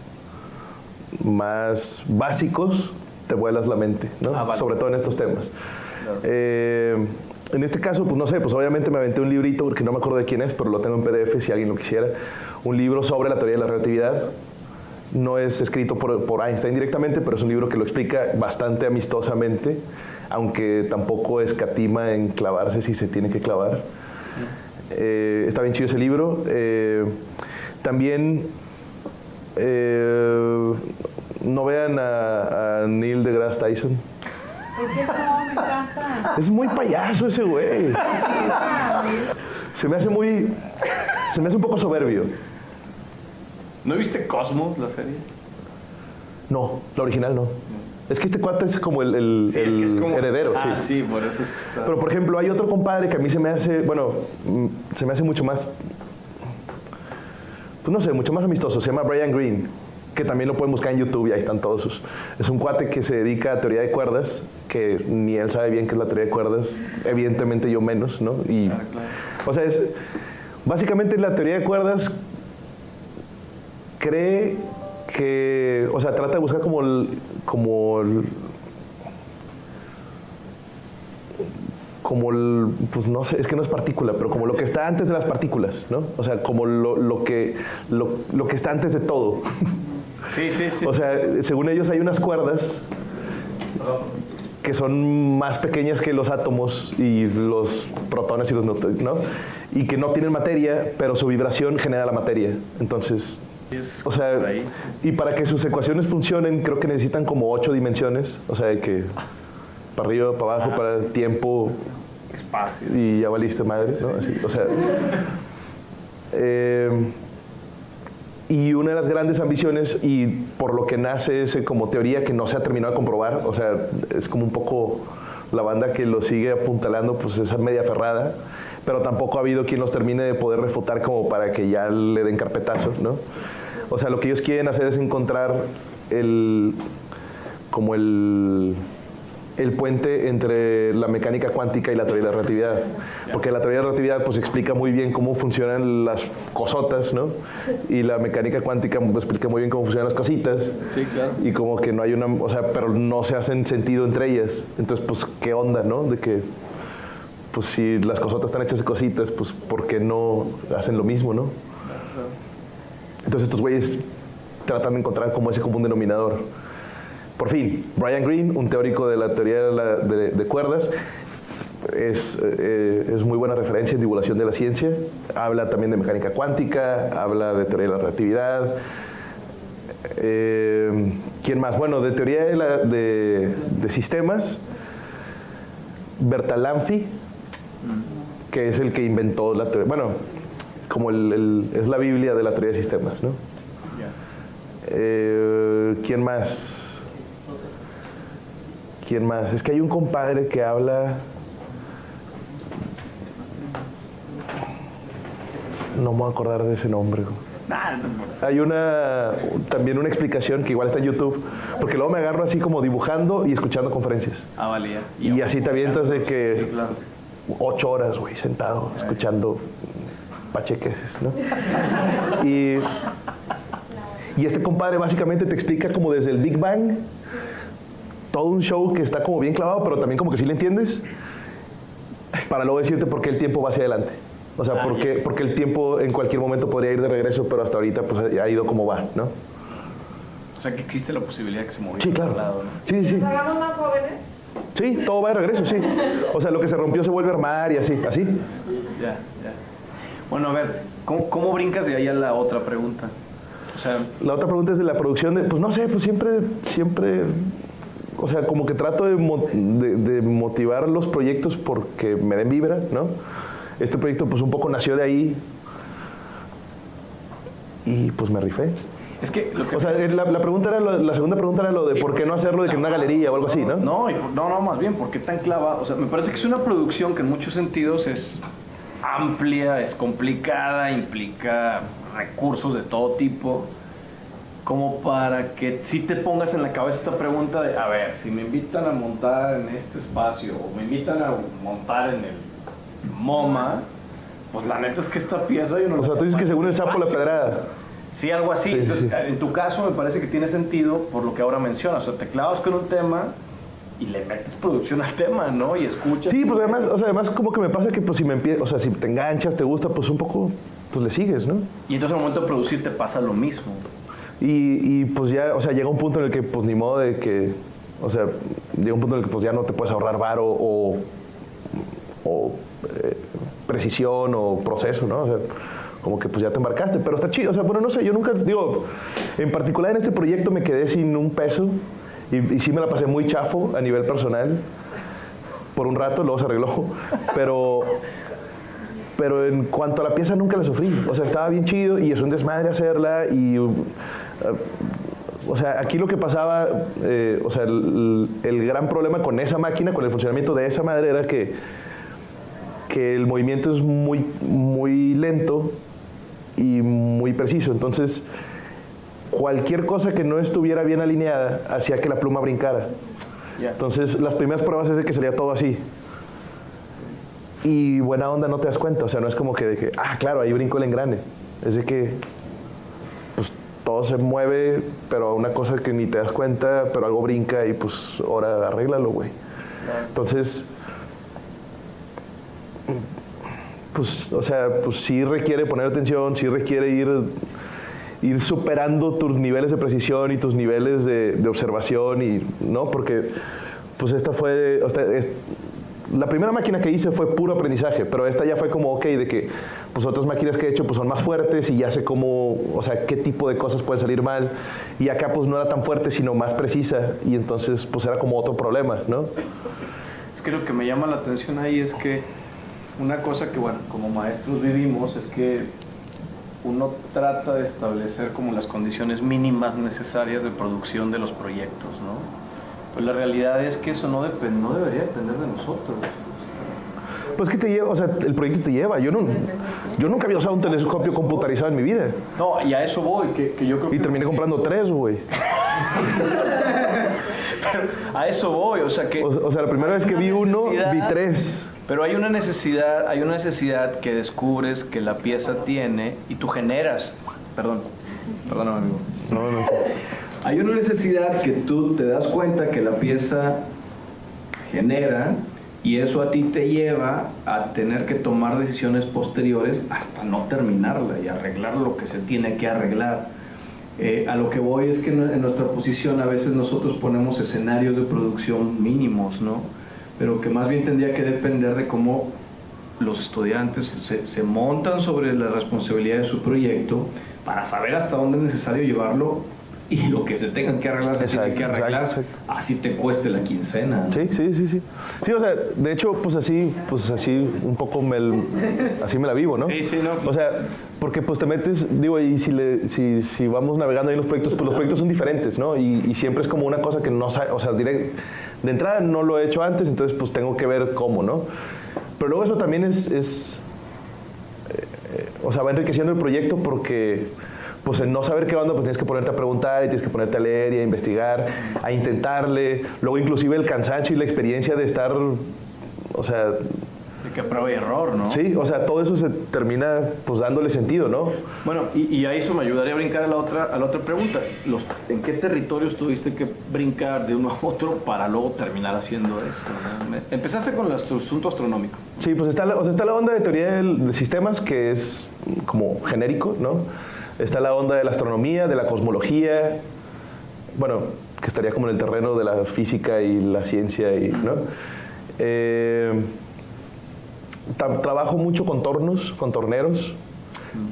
básicos te vuelas la mente, ¿no? Vale. Sobre todo en estos temas. Claro. En este caso, pues no sé, pues obviamente me aventé un librito, porque no me acuerdo de quién es, pero lo tengo en PDF si alguien lo quisiera. Un libro sobre la teoría de la relatividad. No es escrito por Einstein directamente, pero es un libro que lo explica bastante amistosamente, aunque tampoco escatima en clavarse si se tiene que clavar. Está bien chido ese libro. También no vean a Neil deGrasse Tyson. ¿Por qué no? Me encanta. Es muy payaso ese güey. Se me hace un poco soberbio. ¿No viste Cosmos, la serie? No, la original no. Es que este cuate es como el Sí, es que es como... heredero, Ah, sí. sí, por eso es que está... Pero, por ejemplo, hay otro compadre que a mí se me hace, se me hace mucho más, pues no sé, mucho más amistoso. Se llama Brian Greene, que también lo pueden buscar en YouTube y ahí están todos sus... Es un cuate que se dedica a teoría de cuerdas, que ni él sabe bien qué es la teoría de cuerdas, evidentemente yo menos, ¿no? Y, Claro. o sea, básicamente la teoría de cuerdas cree que, o sea, trata de buscar pues no sé, es que no es partícula, pero como lo que está antes de las partículas, ¿no? O sea, como lo que está antes de todo. Sí. O sea, según ellos hay unas cuerdas que son más pequeñas que los átomos y los protones y los neutrones, ¿no? Y que no tienen materia, pero su vibración genera la materia. Entonces, o sea, y para que sus ecuaciones funcionen, creo que necesitan como 8 dimensiones. O sea, de que para arriba, para abajo, para el tiempo, Espacio. y ya valiste madre, ¿no? Así, o sea, y una de las grandes ambiciones, y por lo que nace ese como teoría que no se ha terminado de comprobar, o sea, es como un poco la banda que lo sigue apuntalando, pues esa media aferrada, pero tampoco ha habido quien los termine de poder refutar como para que ya le den carpetazo, ¿no? O sea, lo que ellos quieren hacer es encontrar el puente entre la mecánica cuántica y la teoría de la relatividad. Porque la teoría de la relatividad pues explica muy bien cómo funcionan las cosotas, ¿no? Y la mecánica cuántica pues, explica muy bien cómo funcionan las cositas. Sí, claro. Y como que no hay una, o sea, pero no se hacen sentido entre ellas. Entonces, pues, ¿qué onda, no? De que, pues, si las cosotas están hechas de cositas, pues, ¿por qué no hacen lo mismo, no? Entonces, estos güeyes tratan de encontrar como ese común denominador. Por fin, Brian Greene, un teórico de la teoría de cuerdas, es muy buena referencia en divulgación de la ciencia. Habla también de mecánica cuántica, habla de teoría de la relatividad. ¿Quién más? Bueno, de teoría de sistemas, Bertalanffy, que es el que inventó la teoría. Bueno, como es la Biblia de la teoría de sistemas, ¿no? ¿Quién más? ¿Quién más? Es que hay un compadre que habla... No me voy a acordar de ese nombre. Hay también una explicación que igual está en YouTube, porque luego me agarro así como dibujando y escuchando conferencias. Ah, valía. Y así te avientas de que Sí, claro. 8 horas, güey, sentado, escuchando pachequeses, ¿no? Y este compadre básicamente te explica como desde el Big Bang, todo un show que está como bien clavado, pero también como que sí le entiendes, para luego decirte por qué el tiempo va hacia adelante. O sea, porque el tiempo en cualquier momento podría ir de regreso, pero hasta ahorita pues ha ido como va, ¿no? O sea, que existe la posibilidad que se moviera Sí, claro. a otro lado, ¿no? Sí. ¿Nos hagamos más jóvenes? Sí, todo va de regreso, sí. O sea, lo que se rompió se vuelve a armar y así. Ya. Bueno, a ver, ¿cómo brincas de ahí a la otra pregunta? O sea, La otra pregunta es de la producción de, pues no sé, pues siempre, o sea, como que trato de motivar los proyectos porque me den vibra, ¿no? Este proyecto pues un poco nació de ahí y pues me rifé. es que lo que... O sea, la pregunta era la segunda pregunta era lo de por qué no hacerlo de que en una galería o algo así, ¿no? No, más bien, porque tan clavado. O sea, me parece que es una producción que en muchos sentidos es amplia, es complicada, implica recursos de todo tipo, como para que si te pongas en la cabeza esta pregunta de, a ver, si me invitan a montar en este espacio o me invitan a montar en el MoMA, pues la neta es que esta pieza... O sea, tú dices que según el sapo la pedrada. Sí, algo así. Sí, Entonces, sí. en tu caso me parece que tiene sentido por lo que ahora mencionas. O sea, te clavas con un tema y le metes producción al tema, ¿no? Y escuchas. Sí, pues además como que me pasa que pues si te enganchas, te gusta, pues un poco, pues le sigues, ¿no? Y entonces al momento de producir te pasa lo mismo. Y pues ya, o sea, llega un punto en el que pues ni modo de que, o sea, llega un punto en el que pues ya no te puedes ahorrar varo o precisión o proceso, ¿no? O sea, como que pues ya te embarcaste, pero está chido, o sea, bueno, no sé, yo nunca, digo, en particular en este proyecto me quedé sin un peso y sí me la pasé muy chafo a nivel personal, por un rato, luego se arregló, pero en cuanto a la pieza nunca la sufrí, o sea, estaba bien chido y es un desmadre hacerla y... o sea, aquí lo que pasaba, o sea, el gran problema con esa máquina, con el funcionamiento de esa madre era que el movimiento es muy, muy lento y muy preciso. Entonces, cualquier cosa que no estuviera bien alineada hacía que la pluma brincara. Entonces, las primeras pruebas es de que salía todo así. Y buena onda no te das cuenta. O sea, no es como que de que, ah, claro, ahí brincó el engrane. Es de que, pues, todo se mueve, pero una cosa que ni te das cuenta, pero algo brinca y pues, ahora arréglalo, güey. Entonces... pues, o sea, pues sí requiere poner atención, sí requiere ir superando tus niveles de precisión y tus niveles de observación, y, ¿no? Porque, pues esta fue, la primera máquina que hice fue puro aprendizaje, pero esta ya fue como, ok, de que, pues otras máquinas que he hecho, pues son más fuertes y ya sé cómo, o sea, qué tipo de cosas pueden salir mal, y acá, pues no era tan fuerte, sino más precisa, y entonces, pues era como otro problema, ¿no? Es que lo que me llama la atención ahí es que una cosa que, bueno, como maestros vivimos es que uno trata de establecer como las condiciones mínimas necesarias de producción de los proyectos, ¿no? Pues la realidad es que eso no debería depender de nosotros. Pues que te lleva, o sea, el proyecto te lleva. Yo nunca había usado un telescopio computarizado en mi vida. No, y a eso voy, que yo creo que... Y terminé comprando 3, güey. Pero a eso voy, o sea que... O sea, la primera vez que vi uno, vi 3. Pero hay una necesidad que descubres que la pieza tiene y tú generas. Perdóname, amigo. No sé. Hay una necesidad que tú te das cuenta que la pieza genera, y eso a ti te lleva a tener que tomar decisiones posteriores hasta no terminarla y arreglar lo que se tiene que arreglar. A lo que voy es que en nuestra posición a veces nosotros ponemos escenarios de producción mínimos, ¿no? Pero que más bien tendría que depender de cómo los estudiantes se montan sobre la responsabilidad de su proyecto para saber hasta dónde es necesario llevarlo, y lo que se tengan que arreglar se tiene que arreglar, así te cueste la quincena, ¿no? Sí. Sí, o sea, de hecho, pues así un poco así me la vivo, ¿no? Sí, no. O sea, porque pues te metes, digo, y si vamos navegando ahí en los proyectos, pues los proyectos son diferentes, ¿no? Y siempre es como una cosa que no sabe, o sea, de entrada no lo he hecho antes, entonces pues tengo que ver cómo, ¿no? Pero luego eso también o sea, va enriqueciendo el proyecto, porque pues en no saber qué onda, pues tienes que ponerte a preguntar y tienes que ponerte a leer y a investigar, a intentarle. Luego inclusive el cansancio y la experiencia de estar, o sea... De que prueba y error, ¿no? Sí, o sea, todo eso se termina pues dándole sentido, ¿no? Bueno, y a eso me ayudaría a brincar a la otra pregunta. ¿En qué territorios tuviste que brincar de uno a otro para luego terminar haciendo esto, ¿no? Empezaste con el asunto astronómico. Sí, pues está la onda de teoría de sistemas, que es como genérico, ¿no? Está la onda de la astronomía, de la cosmología, bueno, que estaría como en el terreno de la física y la ciencia, ¿no? Trabajo mucho con torneros,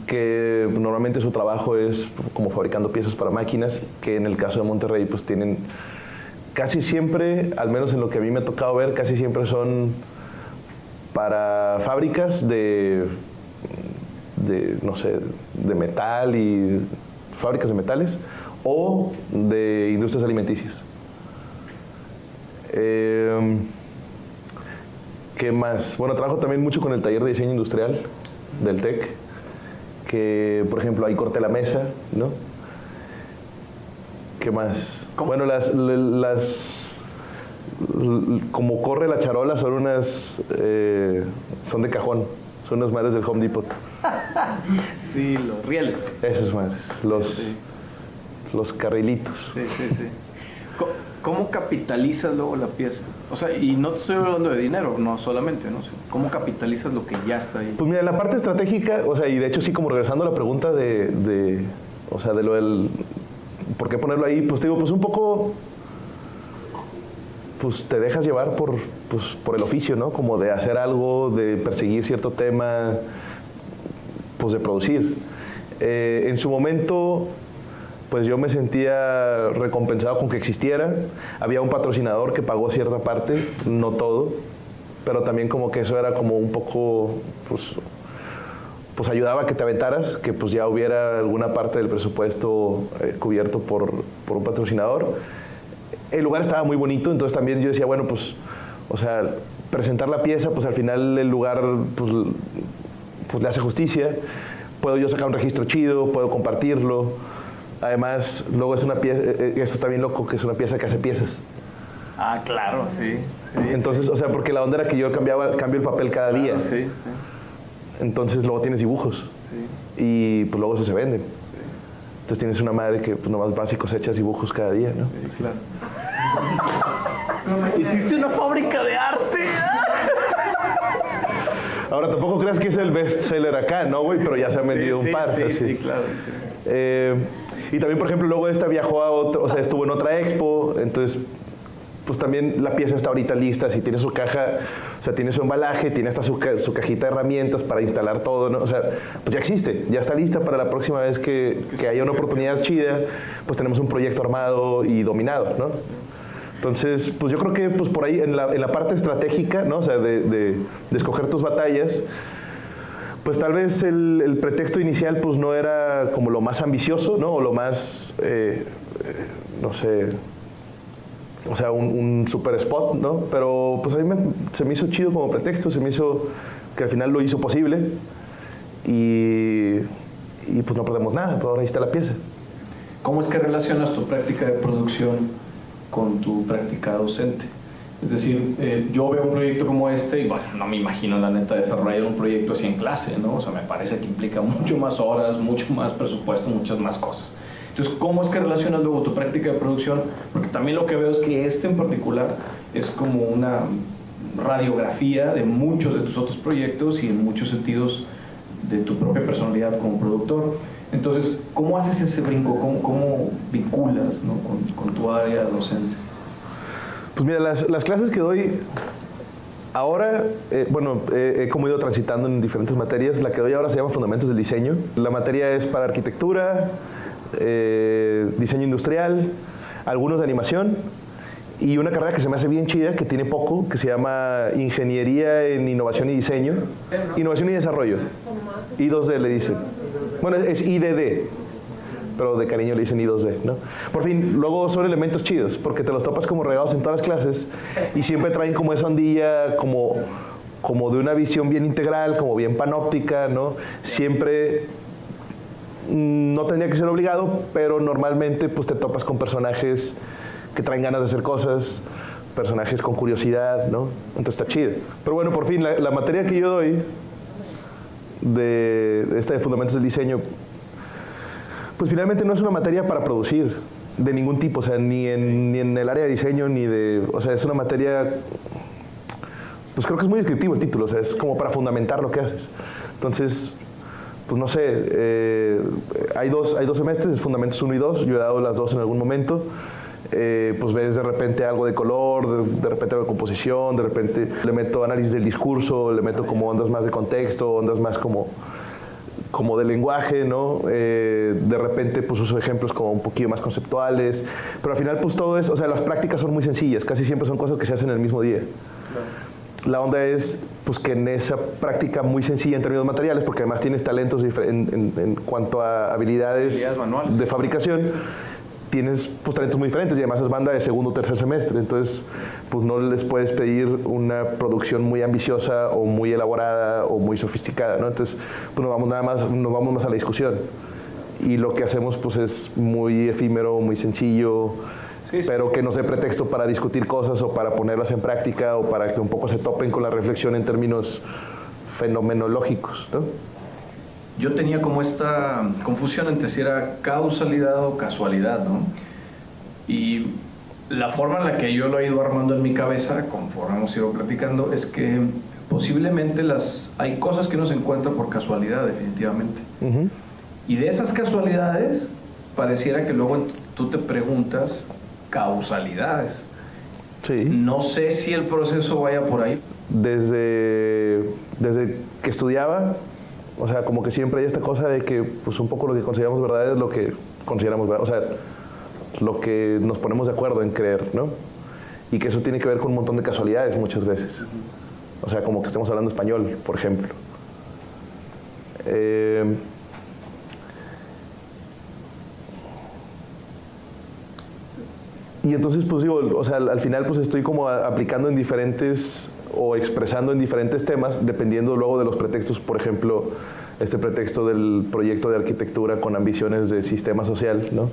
que normalmente su trabajo es como fabricando piezas para máquinas, que en el caso de Monterrey pues tienen casi siempre, al menos en lo que a mí me ha tocado ver, casi siempre son para fábricas de no sé, de metal y fábricas de metales, o de industrias alimenticias. ¿Qué más? Bueno, trabajo también mucho con el taller de diseño industrial del TEC, que, por ejemplo, ahí corté la mesa, ¿no? ¿Qué más? ¿Cómo? Bueno, como corre la charola, son unas, son de cajón, son unas madres del Home Depot. Sí, los rieles. Esas madres, los carrilitos. Sí. ¿Cómo capitalizas luego la pieza? O sea, y no te estoy hablando de dinero, no solamente, ¿no? ¿Cómo capitalizas lo que ya está ahí? Pues mira, la parte estratégica, o sea, y de hecho sí, como regresando a la pregunta o sea, de lo del ¿por qué ponerlo ahí? Pues te digo, pues un poco, pues te dejas llevar por el oficio, ¿no? Como de hacer algo, de perseguir cierto tema, pues de producir. En su momento, pues yo me sentía recompensado con que existiera. Había un patrocinador que pagó cierta parte, no todo, pero también como que eso era como un poco, pues ayudaba a que te aventaras, que pues ya hubiera alguna parte del presupuesto cubierto por un patrocinador. El lugar estaba muy bonito, entonces también yo decía, bueno, pues, o sea, presentar la pieza, pues al final el lugar, pues le hace justicia. Puedo yo sacar un registro chido, puedo compartirlo. Además, luego es una pieza, esto está bien loco, que es una pieza que hace piezas. Ah, claro, sí. Entonces, o sea, porque la onda era que yo cambio el papel cada día. Sí. Entonces luego tienes dibujos. Sí. Y pues luego eso se vende. Entonces tienes una madre que pues nomás vas y cosechas dibujos cada día, ¿no? Sí, claro. Hiciste una fábrica de arte. Ahora tampoco creas que es el best seller acá, ¿no, güey? Pero ya se han vendido un par. Sí, claro. Sí. Y también, por ejemplo, luego esta viajó a otro, o sea, estuvo en otra expo, entonces pues también la pieza está ahorita lista, si tiene su caja, o sea, tiene su embalaje, tiene hasta su cajita de herramientas para instalar todo, ¿no? O sea, pues ya existe, ya está lista para la próxima vez que haya una oportunidad chida, pues tenemos un proyecto armado y dominado, ¿no? Entonces, pues yo creo que pues por ahí en la parte estratégica, ¿no? O sea, de escoger tus batallas, pues tal vez el pretexto inicial pues no era como lo más ambicioso, ¿no? O lo más, no sé, o sea, un super spot, ¿no? Pero pues a mí se me hizo chido como pretexto, se me hizo que al final lo hizo posible y pues no perdemos nada, pues ahora ahí está la pieza. ¿Cómo es que relacionas tu práctica de producción con tu práctica docente? Es decir, yo veo un proyecto como este y bueno, no me imagino la neta desarrollar un proyecto así en clase, ¿no? O sea, me parece que implica mucho más horas, mucho más presupuesto, muchas más cosas. Entonces, ¿cómo es que relacionas luego tu práctica de producción? Porque también lo que veo es que este en particular es como una radiografía de muchos de tus otros proyectos y en muchos sentidos de tu propia personalidad como productor. Entonces, ¿cómo haces ese brinco? ¿Cómo vinculas, ¿no? con tu área docente? Pues mira, las clases que doy ahora, he como ido transitando en diferentes materias. La que doy ahora se llama Fundamentos del Diseño. La materia es para arquitectura, diseño industrial, algunos de animación y una carrera que se me hace bien chida, que tiene poco, que se llama Ingeniería en Innovación y Diseño, Innovación y Desarrollo. I2D le dicen. Bueno, es IDD, pero de cariño le dicen I2D, ¿no? Por fin, luego son elementos chidos, porque te los topas como regados en todas las clases y siempre traen como esa ondilla, como de una visión bien integral, como bien panóptica, ¿no? Siempre no tendría que ser obligado, pero normalmente pues te topas con personajes que traen ganas de hacer cosas, personajes con curiosidad, ¿no? Entonces está chido. Pero bueno, por fin, la materia que yo doy de esta de Fundamentos del Diseño, pues finalmente no es una materia para producir de ningún tipo, o sea, ni en el área de diseño, o sea, es una materia, pues creo que es muy descriptivo el título, o sea, es como para fundamentar lo que haces. Entonces, pues no sé, hay dos semestres, es Fundamentos 1 y 2, yo he dado las dos en algún momento. Pues ves de repente algo de color, de repente algo de composición, de repente le meto análisis del discurso, le meto como ondas más de contexto, ondas más como de lenguaje, ¿no? De repente pues uso ejemplos como un poquito más conceptuales, pero al final pues todo es, o sea, las prácticas son muy sencillas, casi siempre son cosas que se hacen el mismo día. La onda es pues que en esa práctica muy sencilla en términos materiales, porque además tienes talentos en cuanto a habilidades de fabricación, tienes pues talentos muy diferentes y además es banda de segundo o tercer semestre, entonces pues no les puedes pedir una producción muy ambiciosa o muy elaborada o muy sofisticada, ¿no? Entonces pues nos vamos más a la discusión y lo que hacemos pues es muy efímero, muy sencillo, sí. Pero que no sea pretexto para discutir cosas o para ponerlas en práctica o para que un poco se topen con la reflexión en términos fenomenológicos, ¿no? Yo tenía como esta confusión entre si era causalidad o casualidad, ¿no? Y la forma en la que yo lo he ido armando en mi cabeza, conforme hemos ido platicando, es que posiblemente hay cosas que no se encuentran por casualidad, definitivamente. Uh-huh. Y de esas casualidades, pareciera que luego en tú te preguntas causalidades. Sí. No sé si el proceso vaya por ahí. Desde que estudiaba, o sea, como que siempre hay esta cosa de que pues un poco lo que consideramos verdad es lo que consideramos verdad, o sea, lo que nos ponemos de acuerdo en creer, ¿no? Y que eso tiene que ver con un montón de casualidades muchas veces. O sea, como que estemos hablando español, por ejemplo. Y entonces, pues digo, o sea, al final pues estoy como aplicando en diferentes o expresando en diferentes temas, dependiendo luego de los pretextos. Por ejemplo, este pretexto del proyecto de arquitectura con ambiciones de sistema social, ¿no?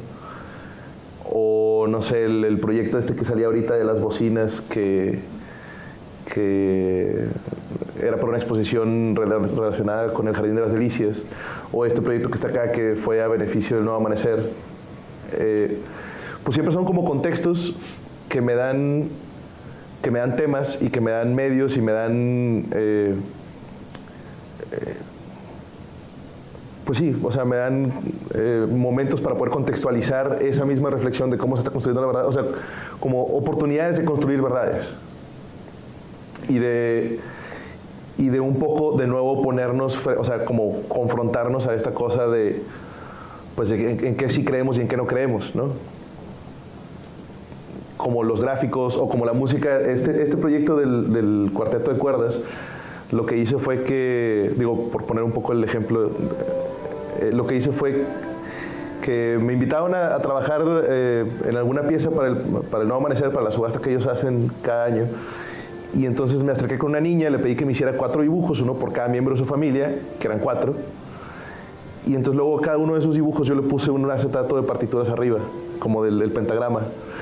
O no sé, el proyecto este que salía ahorita de las bocinas que era por una exposición relacionada con el Jardín de las Delicias, o este proyecto que está acá que fue a beneficio del Nuevo Amanecer. Pues siempre son como contextos que me dan temas y que me dan medios y me dan pues sí, o sea, me dan momentos para poder contextualizar esa misma reflexión de cómo se está construyendo la verdad, o sea, como oportunidades de construir verdades y de un poco de nuevo ponernos, o sea, como confrontarnos a esta cosa de pues en qué sí creemos y en qué no creemos, ¿no? Como los gráficos o como la música. Este proyecto del cuarteto de cuerdas, lo que hice fue que, digo, por poner un poco el ejemplo, lo que hice fue que me invitaron a trabajar en alguna pieza para el Nuevo Amanecer, para la subasta que ellos hacen cada año. Y entonces me acerqué con una niña, le pedí que me hiciera 4 dibujos, uno por cada miembro de su familia, que eran 4. Y entonces luego cada uno de esos dibujos yo le puse un acetato de partituras arriba, como del pentagrama.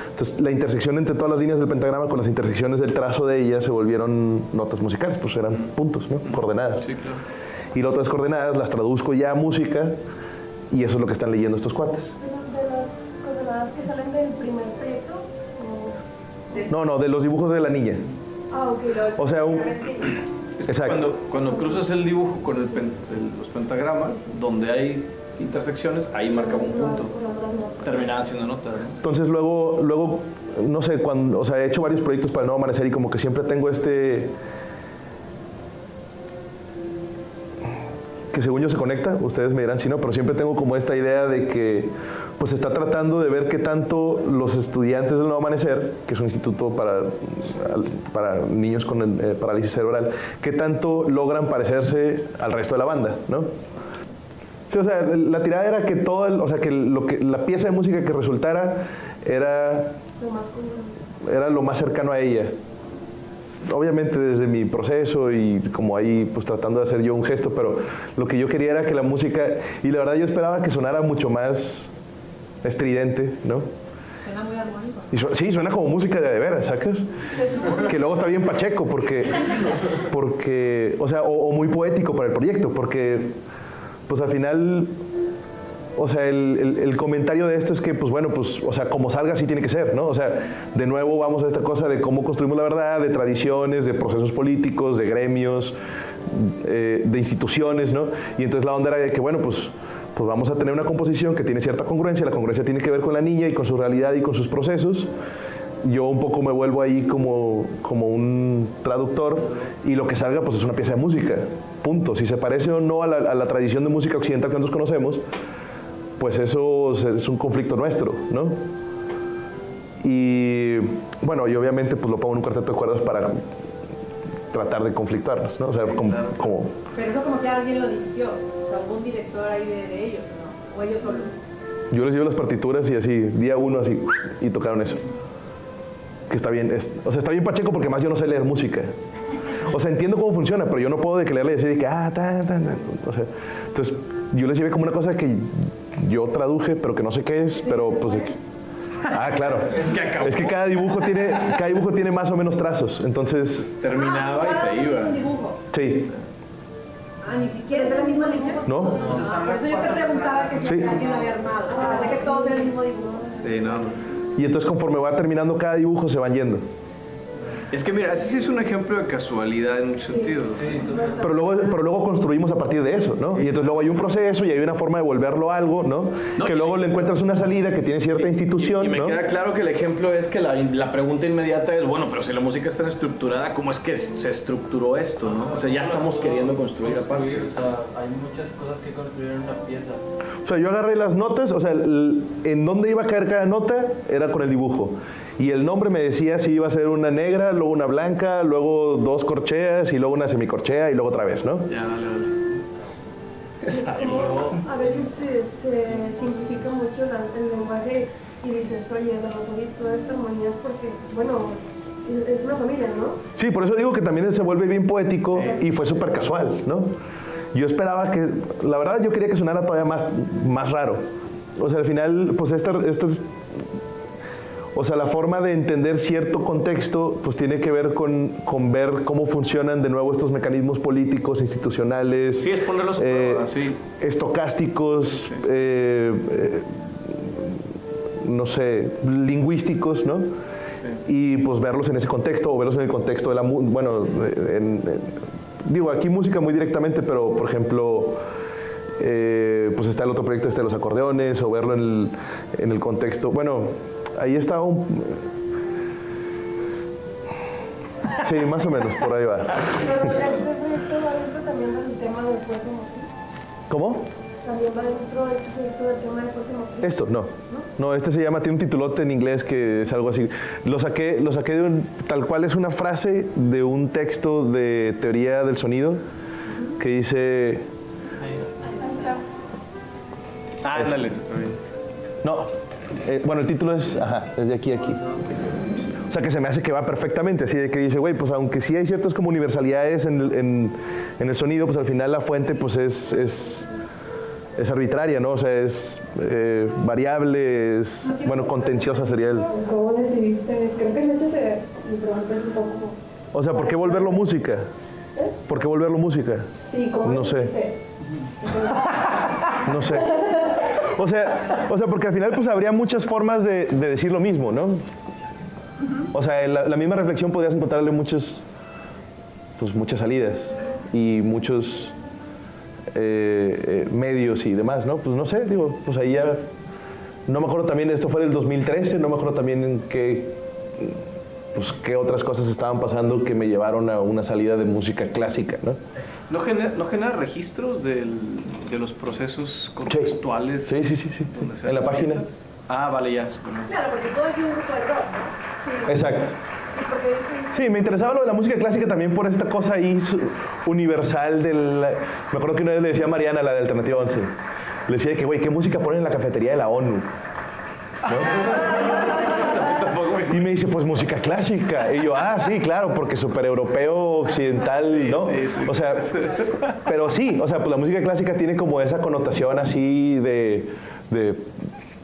Entonces la intersección entre todas las líneas del pentagrama con las intersecciones del trazo de ellas se volvieron notas musicales, pues eran puntos, ¿no? Coordenadas. Sí, claro. Y las otras coordenadas las traduzco ya a música y eso es lo que están leyendo estos cuates. ¿De las coordenadas que salen del primer proyecto? No, de los dibujos de la niña. Ah, ok. O sea, exacto. Cuando cruzas el dibujo con los pentagramas, donde hay intersecciones, ahí marcaba un punto. Terminaban siendo notas, ¿no? Entonces luego no sé, o sea, he hecho varios proyectos para el Nuevo Amanecer y como que siempre tengo que según yo se conecta, ustedes me dirán si no, pero siempre tengo como esta idea de que pues se está tratando de ver qué tanto los estudiantes del Nuevo Amanecer, que es un instituto para niños con parálisis cerebral, qué tanto logran parecerse al resto de la banda, ¿no? Sí, o sea, la tirada era que la pieza de música que resultara era lo más cercano a ella. Obviamente desde mi proceso y como ahí pues tratando de hacer yo un gesto, pero lo que yo quería era que la música, y la verdad yo esperaba que sonara mucho más estridente, ¿no? Suena muy armónico. Sí, suena como música de veras, ¿sacas? Que luego está bien pacheco porque o sea, o muy poético para el proyecto, porque pues al final, o sea, el comentario de esto es que, pues bueno, pues, o sea, como salga así tiene que ser, ¿no? O sea, de nuevo vamos a esta cosa de cómo construimos la verdad, de tradiciones, de procesos políticos, de gremios, de instituciones, ¿no? Y entonces la onda era de que, bueno, pues vamos a tener una composición que tiene cierta congruencia, la congruencia tiene que ver con la niña y con su realidad y con sus procesos. Yo un poco me vuelvo ahí como un traductor y lo que salga pues es una pieza de música, punto. Si se parece o no a la tradición de música occidental que nosotros conocemos, pues eso es un conflicto nuestro, ¿no? Y bueno, y obviamente pues lo pongo en un cuarteto de cuerdas para tratar de conflictarnos, ¿no? O sea, como Pero eso como que alguien lo dirigió, o sea, algún director ahí de ellos, ¿no? O ellos solos. yo les llevo las partituras y así, día 1 así, y tocaron eso. Que está bien, o sea, está bien pacheco porque más yo no sé leer música. O sea, entiendo cómo funciona, pero yo no puedo de que leerle y decir de que, o sea, entonces yo les llevé como una cosa que yo traduje, pero que no sé qué es, pero pues de que, claro. Es que cada dibujo tiene más o menos trazos, entonces Terminaba y se iba. Un dibujo. sí. Ni siquiera es el mismo dibujo. ¿No? Por eso yo te preguntaba que si Sí. alguien lo había armado. Me parece que todos eran el mismo dibujo. Sí, no. Y entonces conforme va terminando cada dibujo se van yendo. Es que mira, ese sí es un ejemplo de casualidad en muchos sentidos. Pero luego construimos a partir de eso, ¿no? Y entonces luego hay un proceso y hay una forma de volverlo algo, ¿no? Que luego le encuentras una salida que tiene cierta institución, y me ¿no? queda claro que el ejemplo es que la pregunta inmediata es, bueno, pero si la música está tan estructurada, ¿cómo es que se estructuró esto, no? O sea, ya estamos queriendo construir aparte. O sea, hay muchas cosas que construir en una pieza. O sea, yo agarré las notas, o sea, en dónde iba a caer cada nota era con el dibujo. Y el nombre me decía si iba a ser una negra, luego una blanca, luego 2 corcheas y luego una semicorchea y luego otra vez, ¿no? Ya, dale. A veces se simplifica mucho el lenguaje y dices, oye, la armonía, toda esta armonía es porque, bueno, es una familia, ¿no? Sí, por eso digo que también se vuelve bien poético y fue súper casual, ¿no? Yo esperaba que, la verdad yo quería que sonara todavía más raro. O sea, al final, pues o sea, la forma de entender cierto contexto, pues tiene que ver con ver cómo funcionan de nuevo estos mecanismos políticos, institucionales, Sí, es ponerlos a prueba, sí. estocásticos, Sí. no sé, lingüísticos, ¿no? Y pues verlos en ese contexto o verlos en el contexto de la bueno, digo, aquí música muy directamente, pero por ejemplo, pues está el otro proyecto de los acordeones o verlo en el contexto, bueno, ahí está sí, más o menos, por ahí va. Pero este proyecto va dentro también del tema del fuerza motriz. ¿Cómo? También va dentro de este proyecto del tema del fuerza motriz. Esto, no. No, este se llama, tiene un titulote en inglés que es algo así. Lo saqué de tal cual es una frase de un texto de teoría del sonido que dice... Ándale. No, bueno, el título es, es de aquí a aquí. O sea, que se me hace que va perfectamente, así de que dice, güey, pues aunque sí hay ciertas como universalidades en el sonido, pues al final la fuente pues es arbitraria, ¿no? O sea, es variable, es, bueno, contenciosa sería el... ¿Cómo decidiste? Creo que de hecho mi pregunta es un poco... O sea, ¿por qué volverlo música? ¿Por qué volverlo música? Sí, ¿cómo No sé. decidiste? No sé. O sea, porque al final pues habría muchas formas de decir lo mismo, ¿no? O sea, la misma reflexión podrías encontrarle muchas salidas y muchos medios y demás, ¿no? Pues no sé, digo, pues ahí ya... No me acuerdo también, esto fue del 2013, no me acuerdo también en qué otras cosas estaban pasando que me llevaron a una salida de música clásica, ¿no? ¿No genera registros de los procesos contextuales? Sí. donde se En la hacen página. piezas? Ah, vale, ya. Bueno. Claro, porque todo es un grupo de rock, ¿no? Sí. Exacto. ¿Y por qué decidiste? Sí, me interesaba lo de la música clásica también por esta cosa ahí universal del... Me acuerdo que una vez le decía a Mariana, la de Alternativa 11, le decía que, güey, ¿qué música ponen en la cafetería de la ONU? ¿No? Y me dice, pues música clásica. Y yo, sí, claro, porque súper europeo, occidental, ¿no? Sí. O sea, pero sí, o sea, pues la música clásica tiene como esa connotación así de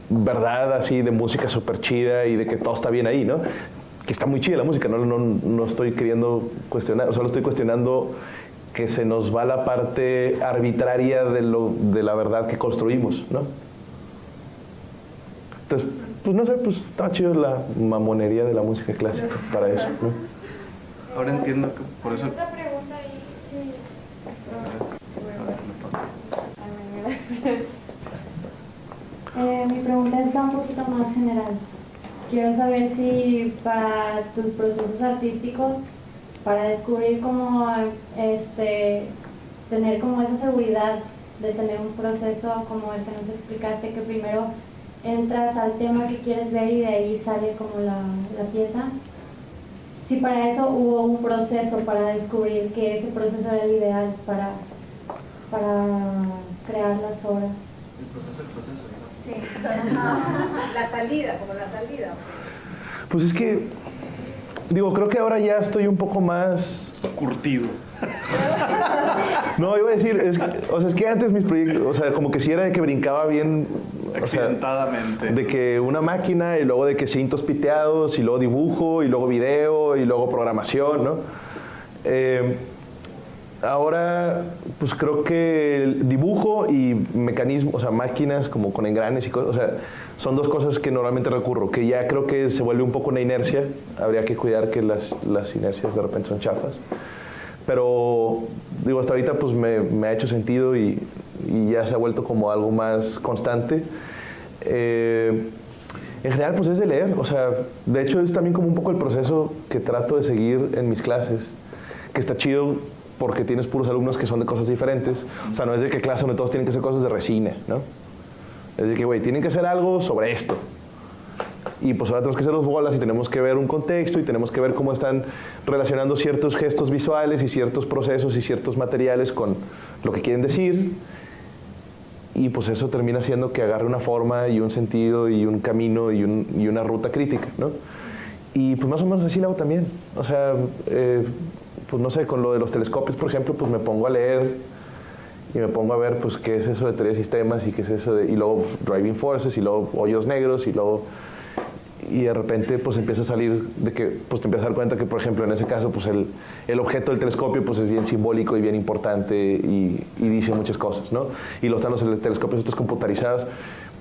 verdad, así de música súper chida y de que todo está bien ahí, ¿no? Que está muy chida la música, no estoy queriendo cuestionar, solo estoy cuestionando que se nos va la parte arbitraria de la verdad que construimos, ¿no? Entonces, pues no sé, pues estaba chido la mamonería de la música clásica para eso, ¿no? Ahora entiendo que por eso... Otra pregunta ahí, sí. Mi pregunta está un poquito más general. Quiero saber si para tus procesos artísticos, para descubrir cómo tener como esa seguridad de tener un proceso como el que nos explicaste, que primero entras al tema que quieres ver y de ahí sale como la pieza. Si para eso hubo un proceso para descubrir que ese proceso era el ideal para crear las obras. El proceso, ¿no? Sí. La salida, como la salida. Pues es que, digo, creo que ahora ya estoy un poco más... Curtido. No, iba a decir, es que antes mis proyectos, o sea, como que sí era de que brincaba bien... Accidentadamente. De que una máquina y luego de que cintos piteados y luego dibujo y luego video y luego programación, ¿no? Ahora, pues creo que el dibujo y mecanismo, o sea, máquinas como con engranes y cosas, o sea, son dos cosas que normalmente recurro, que ya creo que se vuelve un poco una inercia. Habría que cuidar que las inercias de repente son chafas. Pero, digo, hasta ahorita pues me ha hecho sentido y ya se ha vuelto como algo más constante. En general, pues es de leer, o sea, de hecho es también como un poco el proceso que trato de seguir en mis clases, que está chido porque tienes puros alumnos que son de cosas diferentes. O sea, no es de que clase donde todos tienen que hacer cosas de resina, ¿no? Es de que, güey, tienen que hacer algo sobre esto. Y pues ahora tenemos que hacer los bolas y tenemos que ver un contexto y tenemos que ver cómo están relacionando ciertos gestos visuales y ciertos procesos y ciertos materiales con lo que quieren decir. Y pues eso termina siendo que agarre una forma y un sentido y un camino y una ruta crítica, ¿no? Y pues más o menos así lo hago también. O sea, pues no sé, con lo de los telescopios, por ejemplo, pues me pongo a leer y me pongo a ver pues qué es eso de teoría de sistemas y qué es eso de... Y luego driving forces y luego hoyos negros y luego... Y de repente pues empieza a salir de que pues te empiezas a dar cuenta que, por ejemplo, en ese caso pues el objeto del telescopio pues es bien simbólico y bien importante y dice muchas cosas, ¿no? Y luego están los telescopios estos computarizados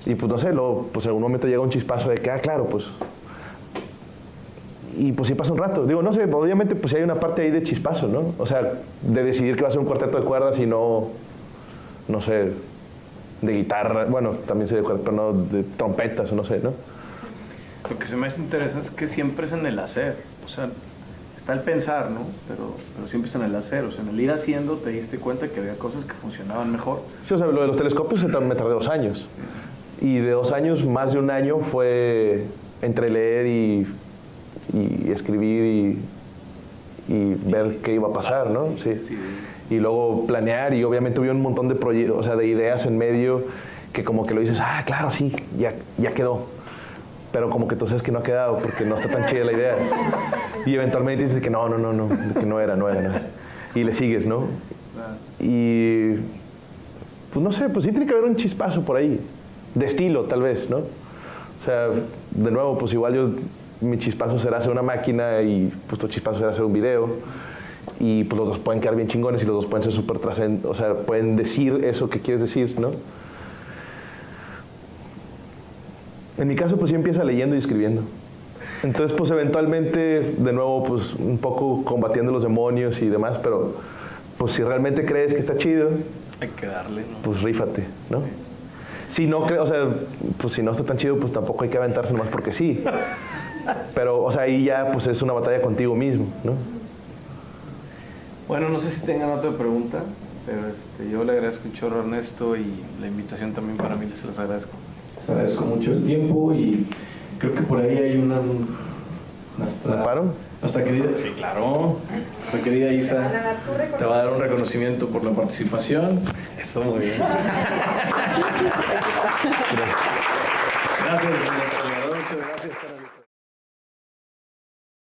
y pues no sé, luego pues en algún momento llega un chispazo de que, claro, pues... Y pues sí pasa un rato. Digo, no sé, obviamente pues sí hay una parte ahí de chispazo, ¿no? O sea, de decidir que va a ser un cuarteto de cuerdas y no sé, de guitarra, bueno, también sé de cuerdas, pero no de trompetas o no sé, ¿no? Lo que se me hace interesante es que siempre es en el hacer. O sea, está el pensar, ¿no? Pero siempre es en el hacer. O sea, en el ir haciendo te diste cuenta que había cosas que funcionaban mejor. Sí, o sea, lo de los telescopios me tardé 2 años. Y de 2 años, más de 1 año fue entre leer y escribir y ver qué iba a pasar, ¿no? Sí. Y luego planear y obviamente hubo un montón de proyectos, o sea, de ideas en medio que como que lo dices, claro, sí, ya quedó. Pero como que tú sabes que no ha quedado porque no está tan chida la idea. Y eventualmente dices que no, que no era. Y le sigues, ¿no? Y pues no sé, pues sí tiene que haber un chispazo por ahí, de estilo tal vez, ¿no? O sea, de nuevo, pues igual mi chispazo será hacer una máquina y pues tu chispazo será hacer un video. Y pues los dos pueden quedar bien chingones y los dos pueden ser súper trascendentes, o sea, pueden decir eso que quieres decir, ¿no? En mi caso, pues sí empieza leyendo y escribiendo. Entonces, pues eventualmente, de nuevo, pues un poco combatiendo los demonios y demás, pero pues si realmente crees que está chido, hay que darle, ¿no? Pues rífate, ¿no? Si no crees, o sea, pues si no está tan chido, pues tampoco hay que aventarse nomás porque sí. Pero, o sea, ahí ya pues es una batalla contigo mismo, ¿no? Bueno, no sé si tengan otra pregunta, pero yo le agradezco un chorro a Ernesto y la invitación también para mí les agradezco. Les agradezco mucho el tiempo y creo que por ahí hay nuestra querida, sí, claro, nuestra querida Isa te va a dar un reconocimiento por la participación. Eso, muy bien. Gracias, muchas gracias.